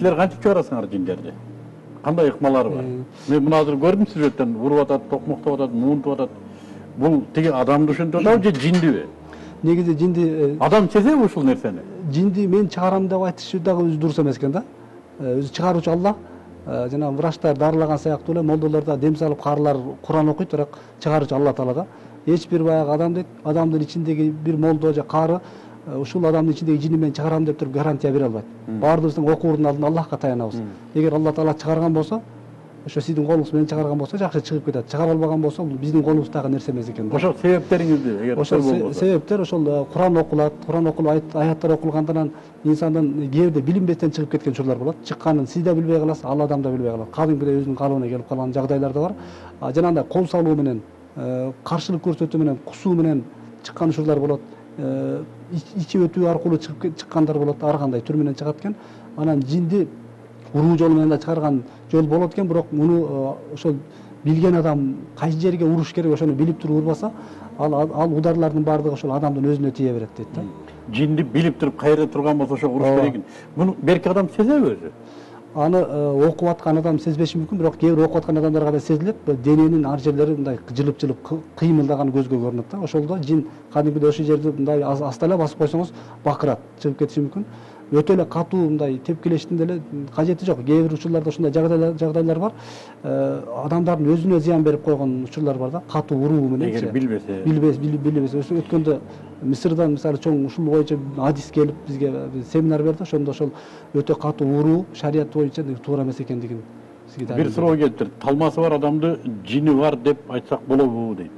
силер кантип чыгарасыңар жиндерди? Кандай ыкмалары бар? Мен мына азыр көрдүм сюжеттен, уруп атат, токмоктоп атат, муунтуп атат. Бул тиги адамды ошентип атабы же жиндиби? Негизи жинди Адам сезеби ушул нерсени? жинди мен чыгарам деп айтышы дагы өзү дурус эмес экен да. Өзү чыгаруучу Алла. Жана врачтар дарылаган сыяктуу эле молдолор да дем салып карылар Куран окуйт, бирок чыгаруучу Алла Таала да. Эч бир баягы адам дейт, адамдын ичиндеги бир молдо же кары ушул адамдын ичиндеги жини мен чыгарам деп туруп гарантия бере албайт. Баардыгыбыздын окуурдун алдында Аллахка таянабыз. Эгер Алла Таала чыгарган болсо, ошо сиздин колуңуз менен чыгарган болсо жакшы чыгып кетет. Чыгара албаган болсо, бул биздин колубуздагы нерсе эмес экен. Ошол себептериңизди эгер ошол себептер ошол Куран окулат, Куран окулуп аяттар окулгандан инсандын кээде билинбестен чыгып кеткен учурлар болот. Чыкканын сиз да билбей каласыз, ал адам да билбей калат. Кадимкидей өзүнүн калыбына келип калган жагдайлар да бар. Жанагындай кол салуу менен, каршылык көрсөтүү менен, кусуу менен чыккан учурлар болот. Ичип өтүү аркылуу чыккандар болот, ар кандай түр менен чыгат экен. Анан жинди уруу жол менен да чыгарган жол болот экен, бирок муну ошол билген адам кайсы жерге уруш керек ошону билип туруп урбаса, ал ударлардын баардыгы ошол адамдын өзүнө тие берет дейт да. Жинди билип туруп кайерде турган болсо ошо уруш керек. Муну берки адам сезеби өзү? Аны окуп аткан адам сезбеши мүмкүн, бирок кээ бир окуп аткан адамдарга да сезилет. Дененин ар жерлери мындай жылып кыймылдаган көзгө көрүнөт да. Ошолдо жин кадимкидей ошол жерди мындай аста эле басып койсоңуз бакырат, чыгып кетиши мүмкүн. Өтө эле катуу мындай тепкилештин деле кажети жок. Кээ бир учурларда ушундай жагдайлар бар. Адамдардын өзүнө зыян берип койгон учурлар бар да, катуу уруу менен. Эгер билбесе. Билбесе. Өткөндө Мисырдан мисалы чоң ушул боюнча адис келип бизге семинар берди. Ошондо ошол өтө катуу уруу шарият боюнча туура эмес экендигин сизге бир суроо келиптир. Талмасы бар адамды жини бар деп айтсак болобу дейт.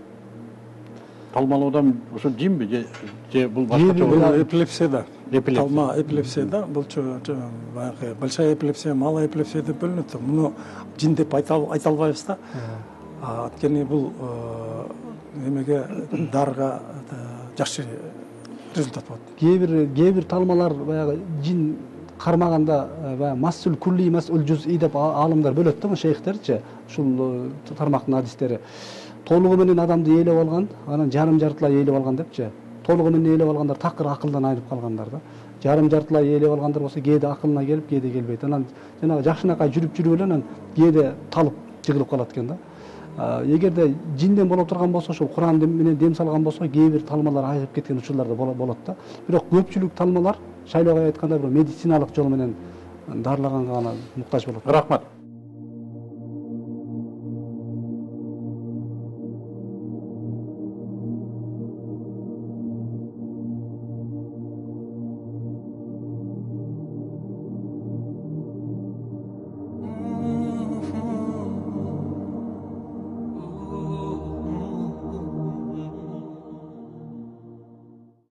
Талмалуу адам ошо жинби же бул башкача? Бул эпилепсияда. Талма эпилепсияда бул баягы большая эпилепсия, малая эпилепсия деп бөлүнөт. Муну жин деп айта албайбыз да. Анткени бул эмеге дарыга жакшы результат болот. Кээ бир талмалар баягы жин кармаганда баягы масул кулли масул жуз'i деп аалымдар бөлөт да, шейхтерчи. Ушул тармактын адистери толугу менен адамды ээлеп алган, анан жарым жартылай ээлеп алган депчи. Толугу менен ээлеп алгандар такыр акылдан айрып калгандар да. Жарым жартылай ээлеп алгандар болсо кээде акылына келип, кээде келбейт. Анан жанагы жакшынакай жүрүп эле анан кээде талып жыгылып калат экен да. Эгерде жинден боло турган болсо, ошол Куран менен дем салган болсо, кээ бир талмалар айыгып кеткен учурлар да болот да. Бирок көпчүлүк талмалар шайлоого айтканда бир медициналык жол менен дарылаганга гана муктаж болот. Рахмат.